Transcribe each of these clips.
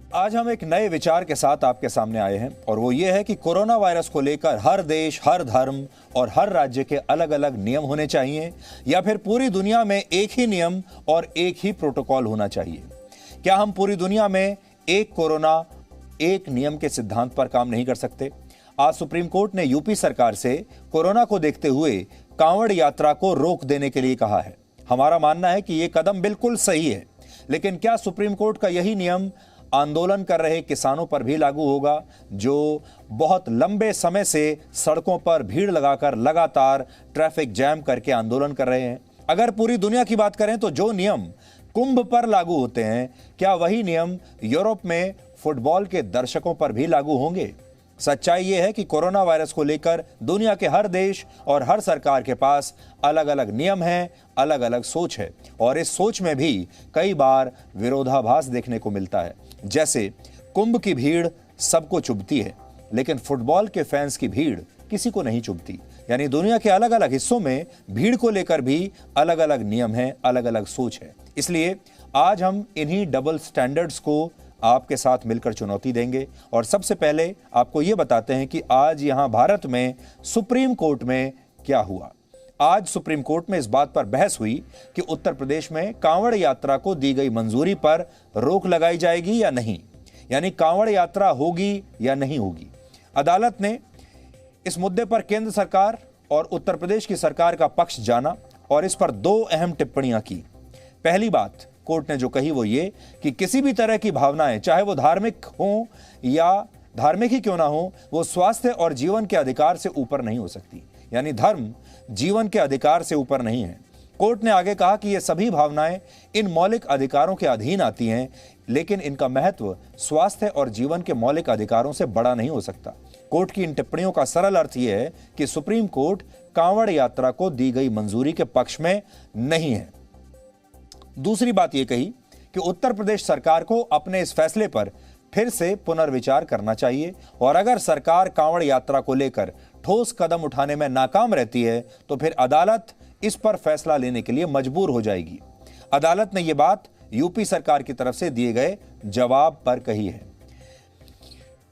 आज हम एक नए विचार के साथ आपके सामने आए हैं और वो ये है कि कोरोना वायरस को लेकर हर देश, हर धर्म और हर राज्य के अलग अलग नियम होने चाहिए या फिर पूरी दुनिया में एक ही नियम और एक ही प्रोटोकॉल होना चाहिए। क्या हम पूरी दुनिया में एक कोरोना एक नियम के सिद्धांत पर काम नहीं कर सकते? आज सुप्रीम कोर्ट ने यूपी सरकार से कोरोना को देखते हुए कांवड़ यात्रा को रोक देने के लिए कहा है। हमारा मानना है कि यह कदम बिल्कुल सही है, लेकिन क्या सुप्रीम कोर्ट का यही नियम आंदोलन कर रहे किसानों पर भी लागू होगा, जो बहुत लंबे समय से सड़कों पर भीड़ लगाकर लगातार ट्रैफिक जैम करके आंदोलन कर रहे हैं? अगर पूरी दुनिया की बात करें तो जो नियम कुंभ पर लागू होते हैं, क्या वही नियम यूरोप में फुटबॉल के दर्शकों पर भी लागू होंगे? सच्चाई यह है कि कोरोना वायरस को लेकर दुनिया के हर देश और हर सरकार के पास अलग अलग नियम हैं, अलग अलग सोच है और इस सोच में भी कई बार विरोधाभास देखने को मिलता है। जैसे कुंभ की भीड़ सबको चुभती है, लेकिन फुटबॉल के फैंस की भीड़ किसी को नहीं चुभती। यानी दुनिया के अलग अलग हिस्सों में भीड़ को लेकर भी अलग अलग नियम हैं, अलग अलग सोच है। इसलिए आज हम इन्हीं डबल स्टैंडर्ड्स को आपके साथ मिलकर चुनौती देंगे और सबसे पहले आपको यह बताते हैं कि आज यहां भारत में सुप्रीम कोर्ट में क्या हुआ। आज सुप्रीम कोर्ट में इस बात पर बहस हुई कि उत्तर प्रदेश में कांवड़ यात्रा को दी गई मंजूरी पर रोक लगाई जाएगी या नहीं, यानी कांवड़ यात्रा होगी या नहीं होगी। अदालत ने इस मुद्दे पर केंद्र सरकार और उत्तर प्रदेश की सरकार का पक्ष जाना और इस पर दो अहम टिप्पणियां की। पहली बात कोर्ट ने जो कही वो ये कि किसी भी तरह की भावनाएं, चाहे वो धार्मिक हो या धार्मिक ही क्यों ना हो, वो स्वास्थ्य और जीवन के अधिकार से ऊपर नहीं हो सकती। यानी धर्म जीवन के अधिकार से ऊपर नहीं है। कोर्ट ने आगे कहा कि ये सभी भावनाएं इन मौलिक अधिकारों के अधीन आती हैं, लेकिन इनका महत्व स्वास्थ्य और जीवन के मौलिक अधिकारों से बड़ा नहीं हो सकता। कोर्ट की इन टिप्पणियों का सरल अर्थ यह है कि सुप्रीम कोर्ट कांवड़ यात्रा को दी गई मंजूरी के पक्ष में नहीं है। दूसरी बात यह कही कि उत्तर प्रदेश सरकार को अपने इस फैसले पर फिर से पुनर्विचार करना चाहिए और अगर सरकार कांवड़ यात्रा को लेकर ठोस कदम उठाने में नाकाम रहती है तो फिर अदालत इस पर फैसला लेने के लिए मजबूर हो जाएगी। अदालत ने यह बात यूपी सरकार की तरफ से दिए गए जवाब पर कही है।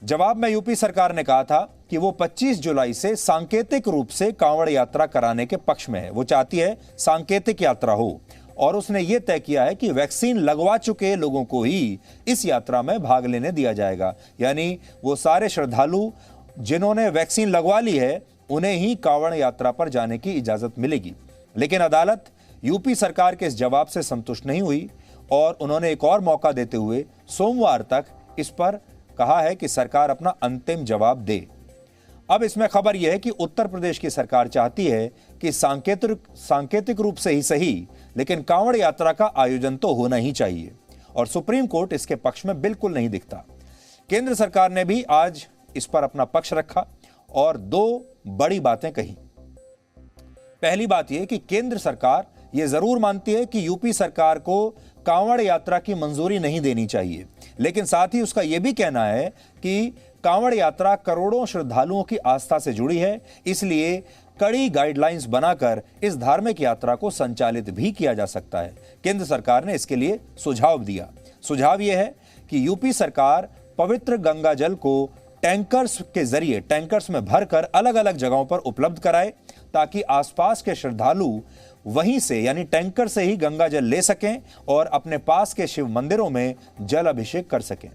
जवाब में यूपी सरकार ने कहा था कि वो 25 जुलाई से सांकेतिक रूप से कांवड़ यात्रा कराने के पक्ष में है। वो चाहती है सांकेतिक यात्रा हो और उसने ये तय किया है कि वैक्सीन लगवा चुके लोगों को ही इस यात्रा में भाग लेने दिया जाएगा। यानी वो सारे श्रद्धालु जिन्होंने वैक्सीन लगवा ली है उन्हें ही कांवड़ यात्रा पर जाने की इजाजत मिलेगी। लेकिन अदालत यूपी सरकार के इस जवाब से संतुष्ट नहीं हुई और उन्होंने एक और मौका देते हुए सोमवार तक इस पर कहा है कि सरकार अपना अंतिम जवाब दे। अब इसमें खबर यह है कि उत्तर प्रदेश की सरकार चाहती है कि सांकेतिक रूप से ही सही, लेकिन कांवड़ यात्रा का आयोजन तो होना ही चाहिए और सुप्रीम कोर्ट इसके पक्ष में बिल्कुल नहीं दिखता। केंद्र सरकार ने भी आज इस पर अपना पक्ष रखा और दो बड़ी बातें कही। पहली बात यह कि केंद्र सरकार यह जरूर मानती है कि यूपी सरकार को कांवड़ यात्रा की मंजूरी नहीं देनी चाहिए, लेकिन साथ ही उसका यह भी कहना है कि कांवड़ यात्रा करोड़ों श्रद्धालुओं की आस्था से जुड़ी है, इसलिए कड़ी गाइडलाइंस बनाकर इस धार्मिक यात्रा को संचालित भी किया जा सकता है। केंद्र सरकार ने इसके लिए सुझाव दिया। सुझाव यह है कि यूपी सरकार पवित्र गंगा जल को टैंकर्स के जरिए टैंकर्स में भरकर अलग अलग जगहों पर उपलब्ध कराए ताकि आसपास के श्रद्धालु वहीं से यानी टैंकर से ही गंगा जल ले सकें और अपने पास के शिव मंदिरों में जल अभिषेक कर सकें।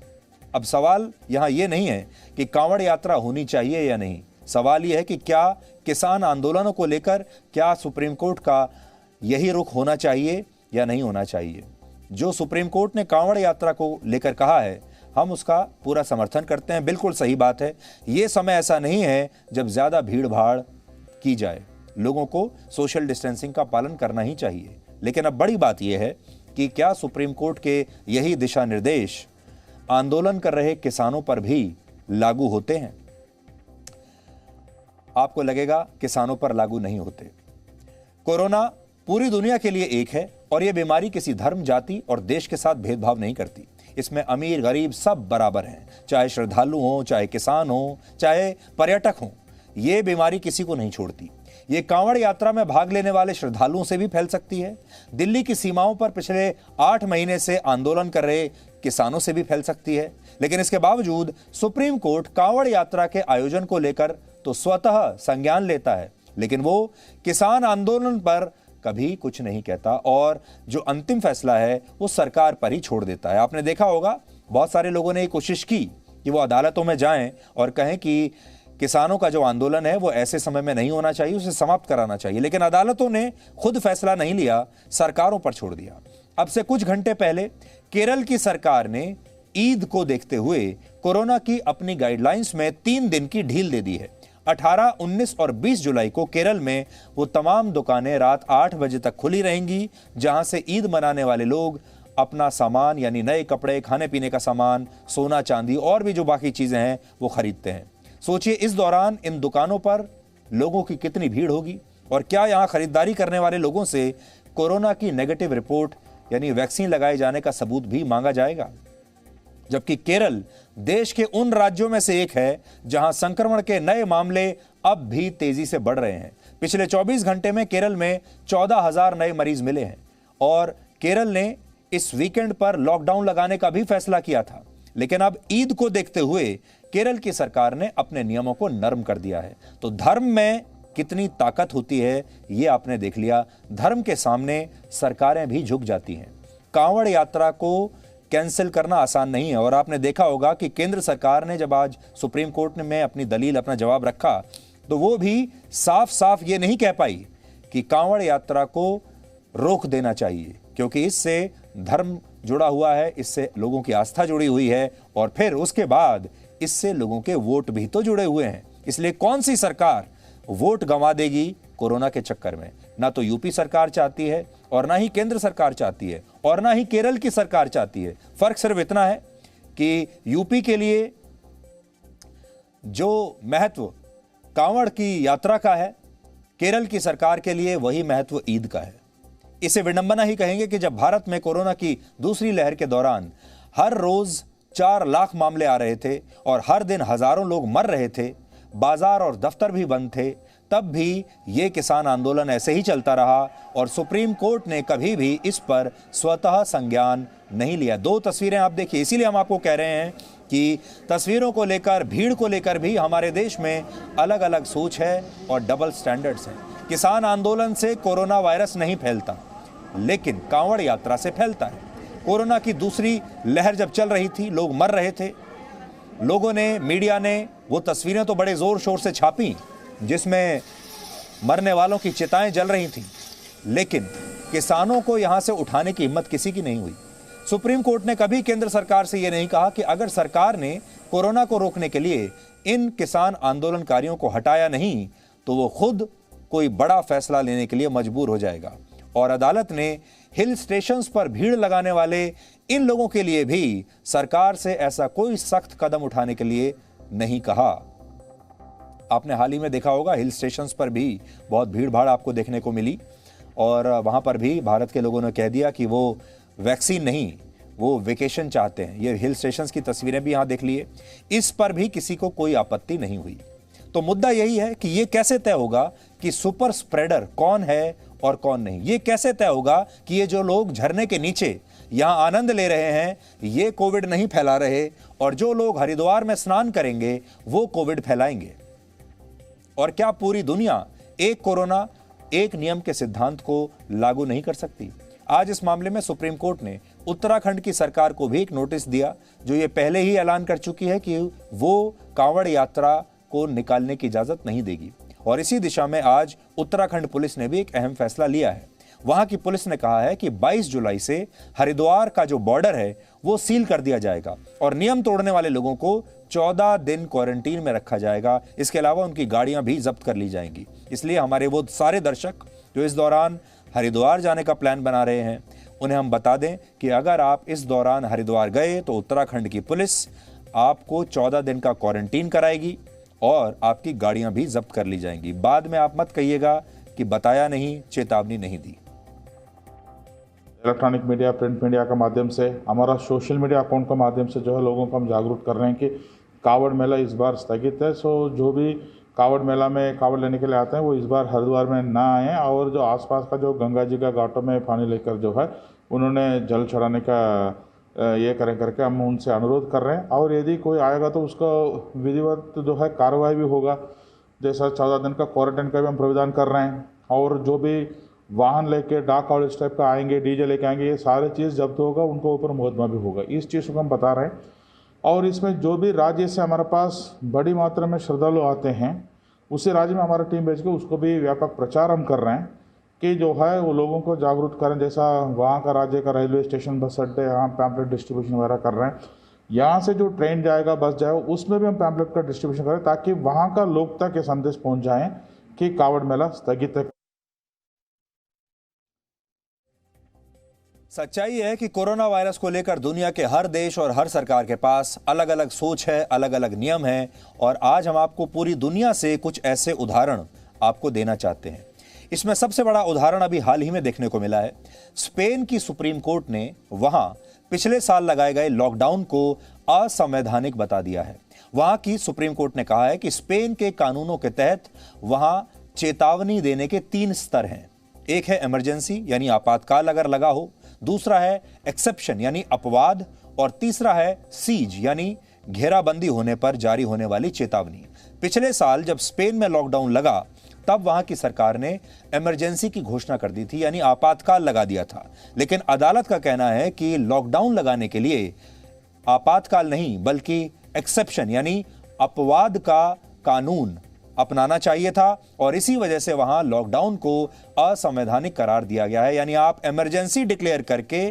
अब सवाल यहां यह नहीं है कि कांवड़ यात्रा होनी चाहिए या नहीं, सवाल यह है कि क्या किसान आंदोलनों को लेकर क्या सुप्रीम कोर्ट का यही रुख होना चाहिए या नहीं होना चाहिए। जो सुप्रीम कोर्ट ने कांवड़ यात्रा को लेकर कहा है हम उसका पूरा समर्थन करते हैं, बिल्कुल सही बात है। यह समय ऐसा नहीं है जब ज्यादा भीड़ भाड़ की जाए, लोगों को सोशल डिस्टेंसिंग का पालन करना ही चाहिए। लेकिन अब बड़ी बात यह है कि क्या सुप्रीम कोर्ट के यही दिशा निर्देश आंदोलन कर रहे किसानों पर भी लागू होते हैं? आपको लगेगा किसानों पर लागू नहीं होते। कोरोना पूरी दुनिया के लिए एक है और यह बीमारी किसी धर्म, जाति और देश के साथ भेदभाव नहीं करती। इसमें अमीर गरीब सब बराबर हैं, चाहे श्रद्धालु हो, चाहे किसान हो, चाहे पर्यटक हो। यह बीमारी किसी को नहीं छोड़ती। ये कांवड़ यात्रा में भाग लेने वाले श्रद्धालुओं से भी फैल सकती है। दिल्ली की सीमाओं पर पिछले 8 महीने से आंदोलन कर रहे किसानों से भी फैल सकती है। लेकिन इसके बावजूद सुप्रीम कोर्ट कांवड़ यात्रा के आयोजन को लेकर तो स्वतः संज्ञान लेता है, लेकिन वो किसान आंदोलन पर कभी कुछ नहीं कहता और जो अंतिम फैसला है वो सरकार पर ही छोड़ देता है। आपने देखा होगा बहुत सारे लोगों ने ये कोशिश की कि वो अदालतों में जाएं और कहें कि किसानों का जो आंदोलन है वो ऐसे समय में नहीं होना चाहिए, उसे समाप्त कराना चाहिए, लेकिन अदालतों ने खुद फैसला नहीं लिया, सरकारों पर छोड़ दिया। अब से कुछ घंटे पहले केरल की सरकार ने ईद को देखते हुए कोरोना की अपनी गाइडलाइंस में 3 दिन की ढील दे दी है। 18, 19 और 20 जुलाई को केरल में वो तमाम दुकानें रात 8 बजे तक खुली रहेंगी, जहां से ईद मनाने वाले लोग अपना सामान यानी नए कपड़े, खाने पीने का सामान, सोना चांदी और भी जो बाकी चीजें हैं वो खरीदते हैं। सोचिए इस दौरान इन दुकानों पर लोगों की कितनी भीड़ होगी और क्या यहां खरीदारी करने वाले लोगों से कोरोना की नेगेटिव रिपोर्ट यानी वैक्सीन लगाए जाने का सबूत भी मांगा जाएगा। जबकि केरल देश के उन राज्यों में से एक है जहां संक्रमण के नए मामले अब भी तेजी से बढ़ रहे हैं। पिछले 24 घंटे में केरल में 14,000 नए मरीज मिले हैं और केरल ने इस वीकेंड पर लॉकडाउन लगाने का भी फैसला किया था, लेकिन अब ईद को देखते हुए केरल की सरकार ने अपने नियमों को नरम कर दिया है। तो धर्म में कितनी ताकत होती है ये आपने देख लिया। धर्म के सामने सरकारें भी झुक जाती हैं। कांवड़ यात्रा को कैंसिल करना आसान नहीं है और आपने देखा होगा कि केंद्र सरकार ने जब आज सुप्रीम कोर्ट में अपनी दलील, अपना जवाब रखा तो वो भी साफ साफ ये नहीं कह पाई कि कांवड़ यात्रा को रोक देना चाहिए, क्योंकि इससे धर्म जुड़ा हुआ है, इससे लोगों की आस्था जुड़ी हुई है और फिर उसके बाद इससे लोगों के वोट भी तो जुड़े हुए हैं। इसलिए कौन सी सरकार वोट गंवा देगी कोरोना के चक्कर में? ना तो यूपी सरकार चाहती है और ना ही केंद्र सरकार चाहती है और ना ही केरल की सरकार चाहती है। फर्क सिर्फ इतना है कि यूपी के लिए जो महत्व कांवड़ की यात्रा का है, केरल की सरकार के लिए वही महत्व ईद का है। इसे विडंबना ही कहेंगे कि जब भारत में कोरोना की दूसरी लहर के दौरान हर रोज 4 लाख मामले आ रहे थे और हर दिन हजारों लोग मर रहे थे, बाजार और दफ्तर भी बंद थे, तब भी ये किसान आंदोलन ऐसे ही चलता रहा और सुप्रीम कोर्ट ने कभी भी इस पर स्वतः संज्ञान नहीं लिया। 2 तस्वीरें आप देखिए, इसीलिए हम आपको कह रहे हैं कि तस्वीरों को लेकर, भीड़ को लेकर भी हमारे देश में अलग अलग सोच है और डबल स्टैंडर्ड्स हैं। किसान आंदोलन से कोरोना वायरस नहीं फैलता, लेकिन कांवड़ यात्रा से फैलता है। कोरोना की दूसरी लहर जब चल रही थी, लोग मर रहे थे, लोगों ने, मीडिया ने वो तस्वीरें तो बड़े जोर शोर से छापी जिसमें मरने वालों की चिताएं जल रही थीं, लेकिन किसानों को यहां से उठाने की हिम्मत किसी की नहीं हुई। सुप्रीम कोर्ट ने कभी केंद्र सरकार से यह नहीं कहा कि अगर सरकार ने कोरोना को रोकने के लिए इन किसान आंदोलनकारियों को हटाया नहीं तो वो खुद कोई बड़ा फैसला लेने के लिए मजबूर हो जाएगा। और अदालत ने हिल स्टेशंस पर भीड़ लगाने वाले इन लोगों के लिए भी सरकार से ऐसा कोई सख्त कदम उठाने के लिए नहीं कहा। आपने हाल ही में देखा होगा हिल स्टेशंस पर भी बहुत भीड़ भाड़ आपको देखने को मिली और वहां पर भी भारत के लोगों ने कह दिया कि वो वैक्सीन नहीं, वो वेकेशन चाहते हैं। ये हिल स्टेशंस की तस्वीरें भी यहां देख लिए, इस पर भी किसी को कोई आपत्ति नहीं हुई। तो मुद्दा यही है कि ये कैसे तय होगा कि सुपर स्प्रेडर कौन है और कौन नहीं? ये कैसे तय होगा कि ये जो लोग झरने के नीचे यहां आनंद ले रहे हैं ये कोविड नहीं फैला रहे और जो लोग हरिद्वार में स्नान करेंगे वो कोविड फैलाएंगे? और क्या पूरी दुनिया एक कोरोना एक नियम के सिद्धांत को लागू नहीं कर सकती? आज इस मामले में सुप्रीम कोर्ट ने उत्तराखंड की सरकार को भी एक नोटिस दिया, जो ये पहले ही ऐलान कर चुकी है कि वो कांवड़ यात्रा को निकालने की इजाजत नहीं देगी। और इसी दिशा में आज उत्तराखंड पुलिस ने भी एक अहम फैसला लिया है। वहां की पुलिस ने कहा है कि 22 जुलाई से हरिद्वार का जो बॉर्डर है वो सील कर दिया जाएगा और नियम तोड़ने वाले लोगों को 14 दिन क्वारंटीन में रखा जाएगा। इसके अलावा उनकी गाड़ियां भी जब्त कर ली जाएंगी। इसलिए हमारे वो सारे दर्शक जो इस दौरान हरिद्वार जाने का प्लान बना रहे हैं उन्हें हम बता दें कि अगर आप इस दौरान हरिद्वार गए तो उत्तराखंड की पुलिस आपको 14 दिन का क्वारंटीन कराएगी और आपकी गाड़ियां भी जब्त कर ली जाएंगी। बाद में आप मत कहिएगा कि बताया नहीं, चेतावनी नहीं दी। इलेक्ट्रॉनिक मीडिया, प्रिंट मीडिया के माध्यम से, हमारा सोशल मीडिया अकाउंट के माध्यम से जो है लोगों को हम जागरूक कर रहे हैं कि कावड़ मेला इस बार स्थगित है। सो जो भी कावड़ मेला में कावड़ लेने के लिए आते हैं वो इस बार हरिद्वार में ना आए और जो आसपास का जो गंगा जी का घाटों में पानी लेकर जो है उन्होंने जल चढ़ाने का ये करें करके हम उनसे अनुरोध कर रहे हैं। और यदि कोई आएगा तो उसका विधिवत जो है कार्रवाई भी होगा, जैसा 14 दिन का क्वारंटाइन का भी हम प्रावधान कर रहे हैं। और जो भी वाहन लेके डाक और इस टाइप का आएंगे, डीजे लेके आएंगे, ये सारी चीज़ जब्त होगा, उनको ऊपर मुकदमा भी होगा। इस चीज़ को हम बता रहे हैं। और इसमें जो भी राज्य से हमारे पास बड़ी मात्रा में श्रद्धालु आते हैं, उसी राज्य में हमारा टीम भेज के उसको भी व्यापक प्रचार हम कर रहे हैं कि जो है वो लोगों को जागरूक करें। जैसा वहाँ का राज्य का रेलवे स्टेशन, बस अड्डे, यहाँ पैम्पलेट डिस्ट्रीब्यूशन वगैरह कर रहे हैं। यहाँ से जो ट्रेन जाएगा, बस जाएगा, उसमें भी हम पैम्पलेट का डिस्ट्रीब्यूशन करें ताकि वहाँ का लोग तक ये संदेश पहुँच जाएँ कि कावड़ मेला स्थगित है। सच्चाई है कि कोरोना वायरस को लेकर दुनिया के हर देश और हर सरकार के पास अलग अलग सोच है, अलग अलग नियम है। और आज हम आपको पूरी दुनिया से कुछ ऐसे उदाहरण आपको देना चाहते हैं। इसमें सबसे बड़ा उदाहरण अभी हाल ही में देखने को मिला है। स्पेन की सुप्रीम कोर्ट ने वहां पिछले साल लगाए गए लॉकडाउन को असंवैधानिक बता दिया है। वहां की सुप्रीम कोर्ट ने कहा है कि स्पेन के कानूनों के तहत वहां चेतावनी देने के 3 स्तर हैं। एक है इमरजेंसी यानी आपातकाल अगर लगा हो, दूसरा है एक्सेप्शन यानी अपवाद, और तीसरा है सीज यानी घेराबंदी होने पर जारी होने वाली चेतावनी। पिछले साल जब स्पेन में लॉकडाउन लगा तब वहां की सरकार ने इमरजेंसी की घोषणा कर दी थी यानी आपातकाल लगा दिया था। लेकिन अदालत का कहना है कि लॉकडाउन लगाने के लिए आपातकाल नहीं बल्कि एक्सेप्शन यानी अपवाद का कानून अपनाना चाहिए था, और इसी वजह से वहां लॉकडाउन को असंवैधानिक करार दिया गया है। यानी आप इमरजेंसी डिक्लेयर करके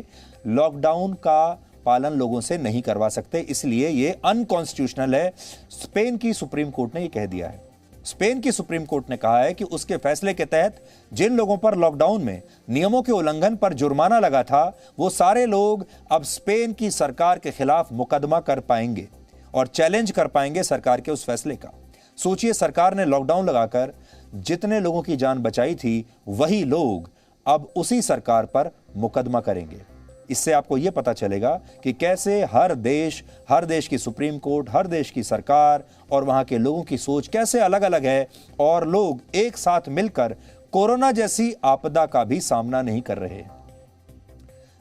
लॉकडाउन का पालन लोगों से नहीं करवा सकते, इसलिए यह अनकॉन्स्टिट्यूशनल है। स्पेन की सुप्रीम कोर्ट ने यह कह दिया है। स्पेन की सुप्रीम कोर्ट ने कहा है कि उसके फैसले के तहत जिन लोगों पर लॉकडाउन में नियमों के उल्लंघन पर जुर्माना लगा था, वो सारे लोग अब स्पेन की सरकार के खिलाफ मुकदमा कर पाएंगे और चैलेंज कर पाएंगे सरकार के उस फैसले का। सोचिए, सरकार ने लॉकडाउन लगाकर जितने लोगों की जान बचाई थी, वही लोग अब उसी सरकार पर मुकदमा करेंगे। इससे आपको यह पता चलेगा कि कैसे हर देश की सुप्रीम कोर्ट, हर देश की सरकार और वहां के लोगों की सोच कैसे अलग अलग है, और लोग एक साथ मिलकर कोरोना जैसी आपदा का भी सामना नहीं कर रहे।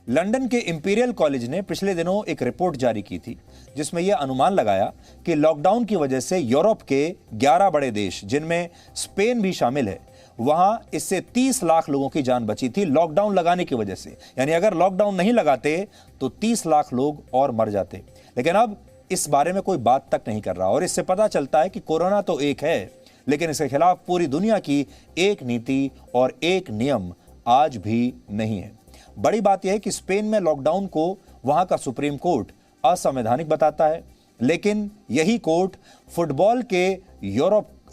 लंदन के इंपीरियल कॉलेज ने पिछले दिनों एक रिपोर्ट जारी की थी जिसमें यह अनुमान लगाया कि लॉकडाउन की वजह से यूरोप के 11 बड़े देश, जिनमें स्पेन भी शामिल है, वहां इससे 30 लाख लोगों की जान बची थी लॉकडाउन लगाने की वजह से। यानी अगर लॉकडाउन नहीं लगाते तो 30 लाख लोग और मर जाते। लेकिन अब इस बारे में कोई बात तक नहीं कर रहा, और इससे पता चलता है कि कोरोना तो एक है, लेकिन इसके खिलाफ पूरी दुनिया की एक नीति और एक नियम आज भी नहीं है। बड़ी बात यह है कि स्पेन में लॉकडाउन को वहां का सुप्रीम कोर्ट असंवैधानिक बताता है, लेकिन यही कोर्ट फुटबॉल के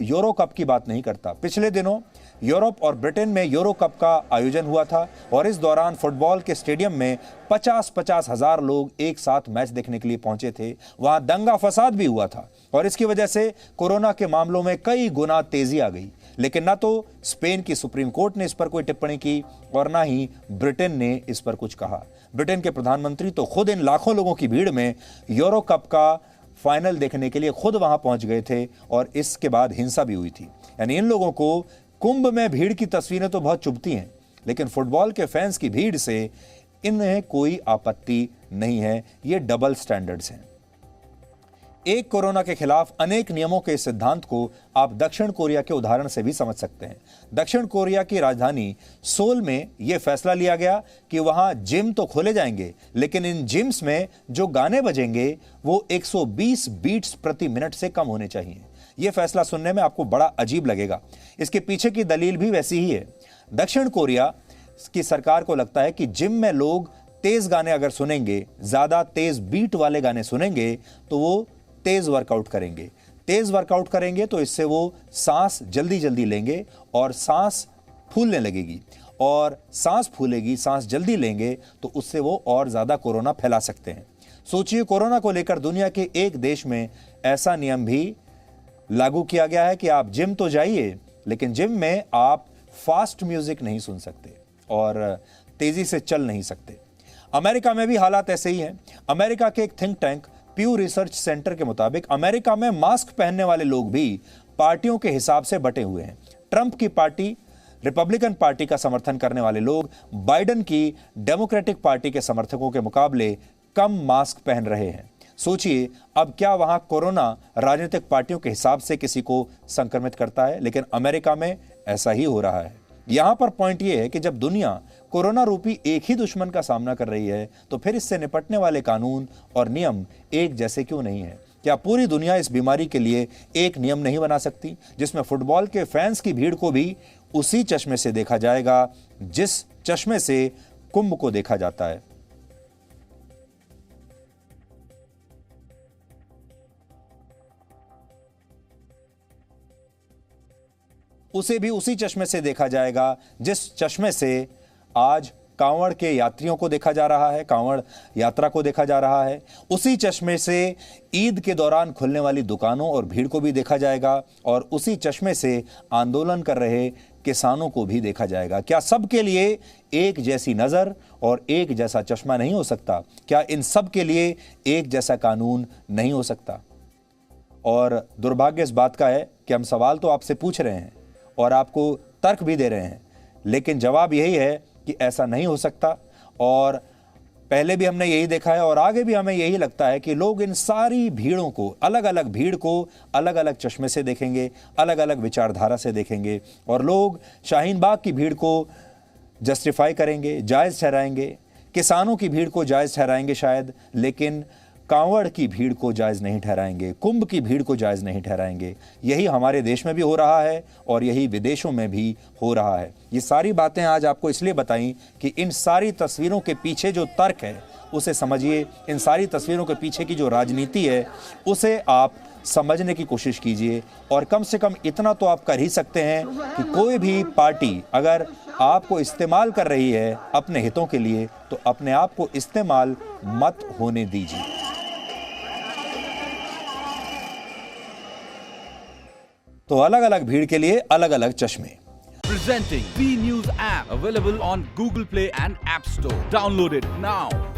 यूरो कप की बात नहीं करता। पिछले दिनों यूरोप और ब्रिटेन में यूरो कप का आयोजन हुआ था, और इस दौरान फुटबॉल के स्टेडियम में 50-50 हजार लोग एक साथ मैच देखने के लिए पहुंचे थे। वहां दंगा फसाद भी हुआ था, और इसकी वजह से कोरोना के मामलों में कई गुना तेजी आ गई। लेकिन ना तो स्पेन की सुप्रीम कोर्ट ने इस पर कोई टिप्पणी की और ना ही ब्रिटेन ने इस पर कुछ कहा। ब्रिटेन के प्रधानमंत्री तो खुद इन लाखों लोगों की भीड़ में यूरो कप का फाइनल देखने के लिए खुद वहां पहुंच गए थे, और इसके बाद हिंसा भी हुई थी। यानी इन लोगों को कुंभ में भीड़ की तस्वीरें तो बहुत चुभती हैं, लेकिन फुटबॉल के फैंस की भीड़ से इन्हें कोई आपत्ति नहीं है। ये डबल स्टैंडर्ड्स हैं। एक कोरोना के खिलाफ अनेक नियमों के सिद्धांत को आप दक्षिण कोरिया के उदाहरण से भी समझ सकते हैं। दक्षिण कोरिया की राजधानी सोल में यह फैसला लिया गया कि वहां जिम तो खोले जाएंगे, लेकिन इन जिम्स में जो गाने बजेंगे वो 120 बीट्स प्रति मिनट से कम होने चाहिए। यह फैसला सुनने में आपको बड़ा अजीब लगेगा। इसके पीछे की दलील भी वैसी ही है। दक्षिण कोरिया की सरकार को लगता है कि जिम में लोग तेज गाने अगर सुनेंगे, ज्यादा तेज बीट वाले गाने सुनेंगे, तो वो तेज वर्कआउट करेंगे। तेज वर्कआउट करेंगे तो इससे वो सांस जल्दी जल्दी लेंगे और सांस फूलने लगेगी, और सांस फूलेगी, सांस जल्दी लेंगे तो उससे वो और ज्यादा कोरोना फैला सकते हैं। सोचिए, कोरोना को लेकर दुनिया के एक देश में ऐसा नियम भी लागू किया गया है कि आप जिम तो जाइए, लेकिन जिम में आप फास्ट म्यूजिक नहीं सुन सकते और तेजी से चल नहीं सकते। अमेरिका में भी हालात ऐसे ही हैं। अमेरिका के एक थिंक टैंक प्यू रिसर्च सेंटर के मुताबिक अमेरिका में मास्क पहनने वाले लोग भी पार्टियों के हिसाब से बटे हुए हैं। ट्रंप की पार्टी, रिपब्लिकन पार्टी का समर्थन करने वाले लोग बाइडेन की डेमोक्रेटिक पार्टी के समर्थकों के मुकाबले कम मास्क पहन रहे हैं। सोचिए अब क्या वहां कोरोना राजनीतिक पार्टियों के हिसाब से किसी को संक्रमित करता है, लेकिन अमेरिका में ऐसा ही हो रहा है। यहां पर पॉइंट यह है कि जब दुनिया कोरोना रूपी एक ही दुश्मन का सामना कर रही है तो फिर इससे निपटने वाले कानून और नियम एक जैसे क्यों नहीं है? क्या पूरी दुनिया इस बीमारी के लिए एक नियम नहीं बना सकती जिसमें फुटबॉल के फैंस की भीड़ को भी उसी चश्मे से देखा जाएगा जिस चश्मे से कुंभ को देखा जाता है? उसे भी उसी चश्मे से देखा जाएगा जिस चश्मे से आज कांवड़ के यात्रियों को देखा जा रहा है, कांवड़ यात्रा को देखा जा रहा है। उसी चश्मे से ईद के दौरान खुलने वाली दुकानों और भीड़ को भी देखा जाएगा और उसी चश्मे से आंदोलन कर रहे किसानों को भी देखा जाएगा। क्या सबके लिए एक जैसी नजर और एक जैसा चश्मा नहीं हो सकता? क्या इन सब के लिए एक जैसा कानून नहीं हो सकता? और दुर्भाग्य इस बात का है कि हम सवाल तो आपसे पूछ रहे हैं और आपको तर्क भी दे रहे हैं, लेकिन जवाब यही है कि ऐसा नहीं हो सकता। और पहले भी हमने यही देखा है और आगे भी हमें यही लगता है कि लोग इन सारी भीड़ों को, अलग अलग भीड़ को अलग अलग चश्मे से देखेंगे, अलग अलग विचारधारा से देखेंगे और लोग शाहीन बाग की भीड़ को जस्टिफाई करेंगे, जायज़ ठहराएंगे, किसानों की भीड़ को जायज़ ठहराएंगे शायद, लेकिन कांवड़ की भीड़ को जायज़ नहीं ठहराएंगे, कुंभ की भीड़ को जायज़ नहीं ठहराएंगे। यही हमारे देश में भी हो रहा है और यही विदेशों में भी हो रहा है। ये सारी बातें आज आपको इसलिए बताई कि इन सारी तस्वीरों के पीछे जो तर्क है उसे समझिए, इन सारी तस्वीरों के पीछे की जो राजनीति है उसे आप समझने की कोशिश कीजिए। और कम से कम इतना तो आप कर ही सकते हैं कि कोई भी पार्टी अगर आपको इस्तेमाल कर रही है अपने हितों के लिए तो अपने आप को इस्तेमाल मत होने दीजिए। तो अलग अलग भीड़ के लिए अलग अलग चश्मे। Presenting B News app available on Google Play and App Store. Download it now.